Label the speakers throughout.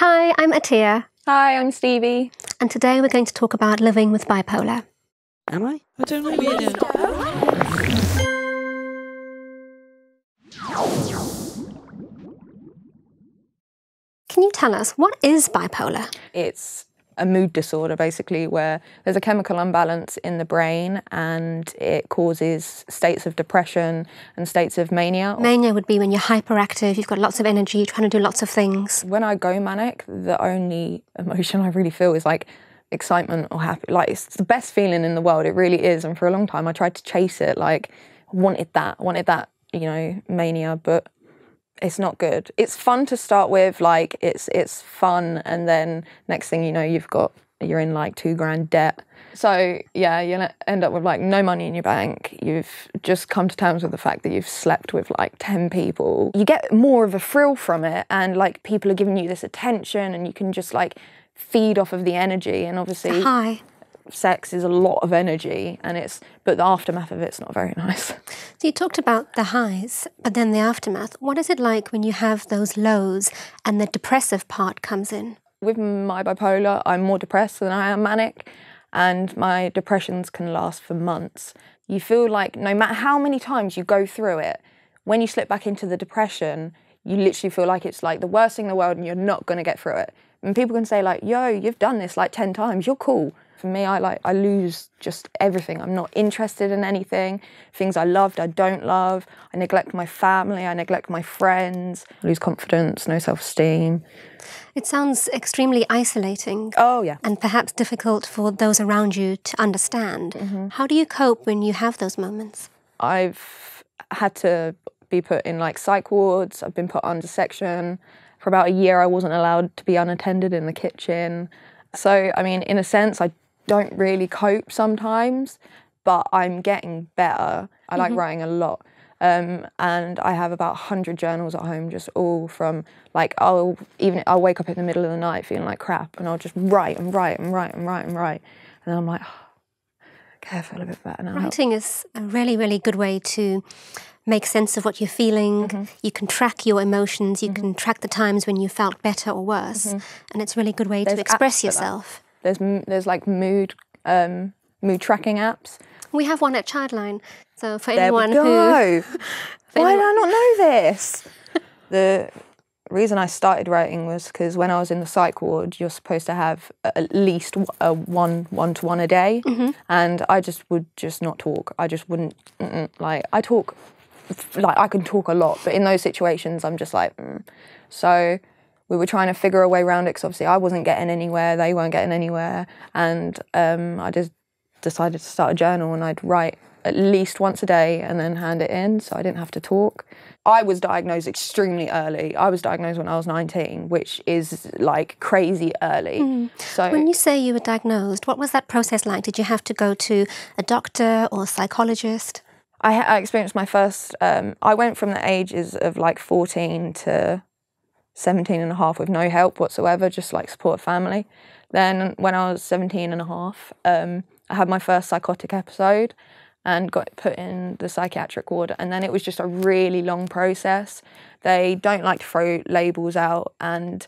Speaker 1: Hi, I'm Atia.
Speaker 2: Hi, I'm Stevie.
Speaker 1: And today we're going to talk about living with bipolar.
Speaker 3: Am I? I don't know.
Speaker 1: Can you tell us, what is bipolar?
Speaker 2: It's a mood disorder, basically, where there's a chemical imbalance in the brain and it causes states of depression and states of mania.
Speaker 1: Mania would be when you're hyperactive, you've got lots of energy, you're trying to do lots of things.
Speaker 2: When I go manic, the only emotion I really feel is like excitement or happy. Like, it's the best feeling in the world, it really is. And for a long time I tried to chase it, like wanted that, you know, mania, but it's not good. It's fun to start with, like it's fun, and then next thing you know, you're in like $2,000 debt. So yeah, you end up with like no money in your bank. You've just come to terms with the fact that you've slept with like 10 people. You get more of a thrill from it, and like people are giving you this attention, and you can just like feed off of the energy. And obviously,
Speaker 1: Hi.
Speaker 2: Sex is a lot of energy, but the aftermath of it's not very nice.
Speaker 1: So you talked about the highs, but then the aftermath. What is it like when you have those lows and the depressive part comes in?
Speaker 2: With my bipolar, I'm more depressed than I am manic, and my depressions can last for months. You feel like no matter how many times you go through it, when you slip back into the depression, you literally feel like it's like the worst thing in the world and you're not going to get through it. And people can say like, yo, you've done this like 10 times, you're cool. For me, I lose just everything. I'm not interested in anything. Things I loved, I don't love. I neglect my family, I neglect my friends. I lose confidence, no self-esteem.
Speaker 1: It sounds extremely isolating.
Speaker 2: Oh, yeah.
Speaker 1: And perhaps difficult for those around you to understand. Mm-hmm. How do you cope when you have those moments?
Speaker 2: I've had to be put in like psych wards. I've been put under section. For about a year, I wasn't allowed to be unattended in the kitchen. So, I mean, in a sense, I don't really cope sometimes, but I'm getting better. I like writing a lot. And I have about 100 journals at home, just all from like, I'll wake up in the middle of the night feeling like crap, and I'll just write and write and write and write and write. And then I'm like, okay, I feel a bit better now.
Speaker 1: Writing is a really, really good way to make sense of what you're feeling. Mm-hmm. You can track your emotions. You can track the times when you felt better or worse. And it's a really good way to express yourself.
Speaker 2: There's like mood tracking apps.
Speaker 1: We have one at Childline. So for
Speaker 2: there
Speaker 1: anyone
Speaker 2: we go.
Speaker 1: who...
Speaker 2: Why did I not know this? The reason I started writing was because when I was in the psych ward, you're supposed to have at least one-to-one a day. And I would not talk. I just wouldn't, like, I talk, like, I can talk a lot, but in those situations, I'm just like, So we were trying to figure a way around it, because obviously I wasn't getting anywhere, they weren't getting anywhere. And I just decided to start a journal, and I'd write at least once a day and then hand it in, so I didn't have to talk. I was diagnosed extremely early. I was diagnosed when I was 19, which is like crazy early. So
Speaker 1: when you say you were diagnosed, what was that process like? Did you have to go to a doctor or a psychologist?
Speaker 2: I experienced my first, I went from the ages of like 14 to 17 and a half with no help whatsoever, just like support family. Then when I was 17 and a half, I had my first psychotic episode and got put in the psychiatric ward. And then it was just a really long process. They don't like to throw labels out. And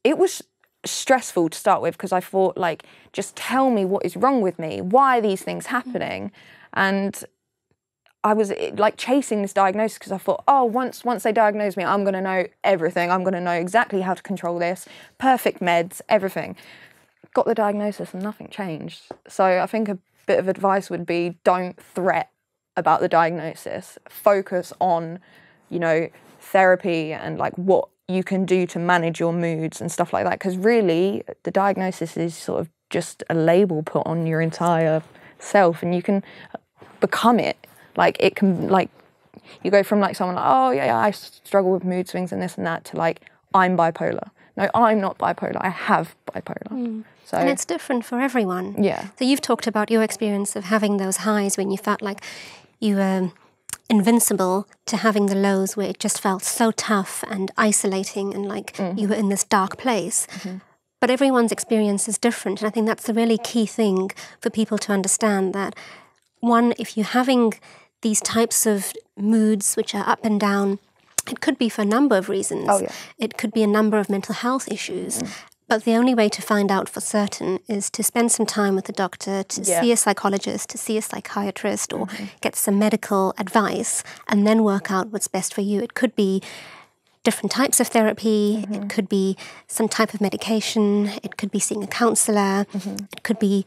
Speaker 2: it was stressful to start with, because I thought, like, just tell me what is wrong with me. Why are these things happening? And I was like chasing this diagnosis, because I thought, oh, once they diagnose me, I'm going to know everything. I'm going to know exactly how to control this. Perfect meds, everything. Got the diagnosis and nothing changed. So I think a bit of advice would be, don't fret about the diagnosis. Focus on, you know, therapy and like what you can do to manage your moods and stuff like that. Because really, the diagnosis is sort of just a label put on your entire self, and you can become it. Like, it can, like, you go from like someone like, oh yeah, I struggle with mood swings and this and that, to like, I'm bipolar. No, I'm not bipolar. I have bipolar. So,
Speaker 1: and it's different for everyone.
Speaker 2: Yeah.
Speaker 1: So you've talked about your experience of having those highs when you felt like you were invincible, to having the lows where it just felt so tough and isolating and like you were in this dark place. But everyone's experience is different. And I think that's the really key thing for people to understand, that one, if you're having these types of moods which are up and down, it could be for a number of reasons.
Speaker 2: Oh, yeah.
Speaker 1: It could be a number of mental health issues. But the only way to find out for certain is to spend some time with the doctor, to see a psychologist, to see a psychiatrist, or get some medical advice, and then work out what's best for you. It could be different types of therapy. It could be some type of medication. It could be seeing a counsellor. It could be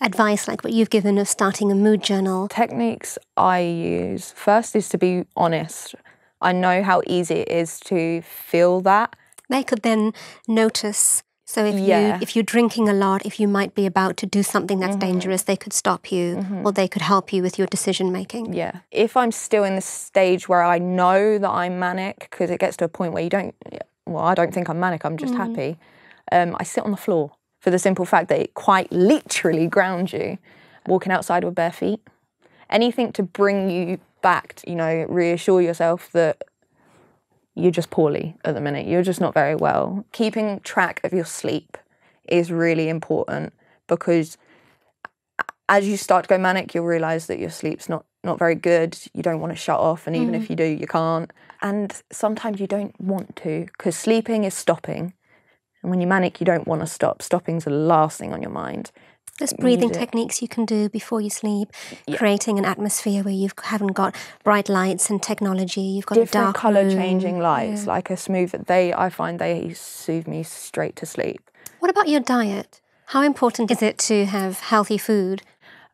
Speaker 1: advice like what you've given of starting a mood journal.
Speaker 2: Techniques I use, first is to be honest. I know how easy it is to feel that.
Speaker 1: They could then notice. So if you're drinking a lot, if you might be about to do something that's dangerous, they could stop you or they could help you with your decision making.
Speaker 2: Yeah. If I'm still in the stage where I know that I'm manic, because it gets to a point where I don't think I'm manic, I'm just happy, I sit on the floor for the simple fact that it quite literally grounds you. Walking outside with bare feet. Anything to bring you back, reassure yourself that you're just poorly at the minute. You're just not very well. Keeping track of your sleep is really important, because as you start to go manic, you'll realise that your sleep's not very good. You don't want to shut off, and even if you do, you can't. And sometimes you don't want to, because sleeping is stopping. And when you're manic, you don't want to stop. Stopping's the last thing on your mind.
Speaker 1: There's breathing techniques you can do before you sleep, creating an atmosphere where you haven't got bright lights and technology. You've got
Speaker 2: different
Speaker 1: a dark
Speaker 2: colour
Speaker 1: room.
Speaker 2: changing lights, like a smooth. I find they soothe me straight to sleep.
Speaker 1: What about your diet? How important is it to have healthy food?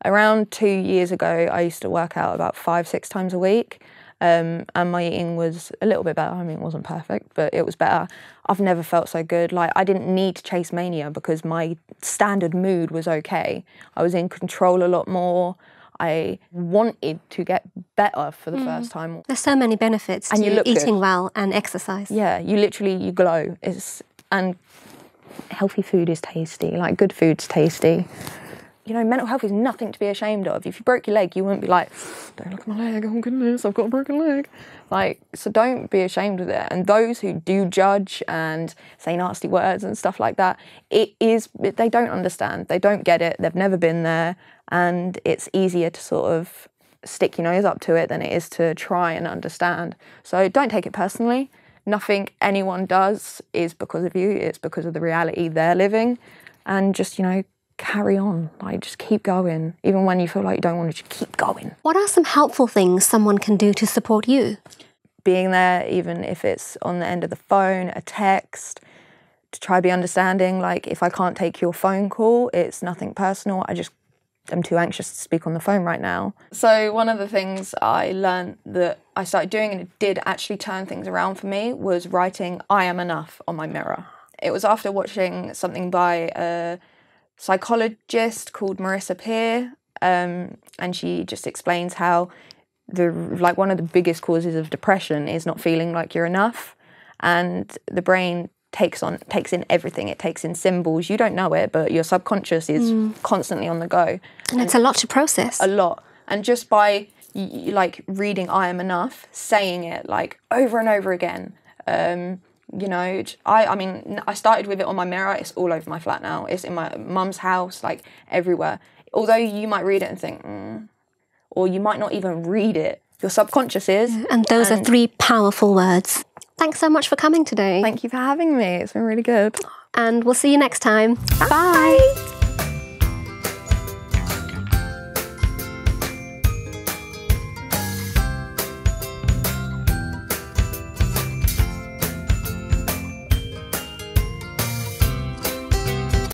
Speaker 2: Around 2 years ago, I used to work out about 5-6 times a week. And my eating was a little bit better. I mean, it wasn't perfect, but it was better. I've never felt so good. Like, I didn't need to chase mania because my standard mood was okay. I was in control a lot more. I wanted to get better for the first time.
Speaker 1: There's so many benefits
Speaker 2: and
Speaker 1: to eating well and exercise.
Speaker 2: Yeah, you glow. And healthy food is tasty. Like, good food's tasty. Mental health is nothing to be ashamed of. If you broke your leg, you wouldn't be like, don't look at my leg, oh goodness, I've got a broken leg. So don't be ashamed of it. And those who do judge and say nasty words and stuff like that, they don't understand. They don't get it. They've never been there. And it's easier to sort of stick your nose up to it than it is to try and understand. So don't take it personally. Nothing anyone does is because of you. It's because of the reality they're living. And just, carry on, just keep going. Even when you feel like you don't want to, just keep going.
Speaker 1: What are some helpful things someone can do to support you?
Speaker 2: Being there, even if it's on the end of the phone, a text, to try to be understanding. Like, if I can't take your phone call, it's nothing personal. I'm too anxious to speak on the phone right now. So one of the things I learned that I started doing, and it did actually turn things around for me, was writing "I am enough" on my mirror. It was after watching something by a psychologist called Marissa Peer, and she just explains how one of the biggest causes of depression is not feeling like you're enough, and the brain takes in everything. It takes in symbols. You don't know it, but your subconscious is constantly on the go,
Speaker 1: and it's a lot to process.
Speaker 2: A lot. And just by reading "I am enough," saying it over and over again. I started with it on my mirror. It's all over my flat now. It's in my mum's house, everywhere. Although you might read it and think, or you might not even read it. Your subconscious is.
Speaker 1: And those are 3 powerful words. Thanks so much for coming today.
Speaker 2: Thank you for having me. It's been really good.
Speaker 1: And we'll see you next time.
Speaker 2: Bye.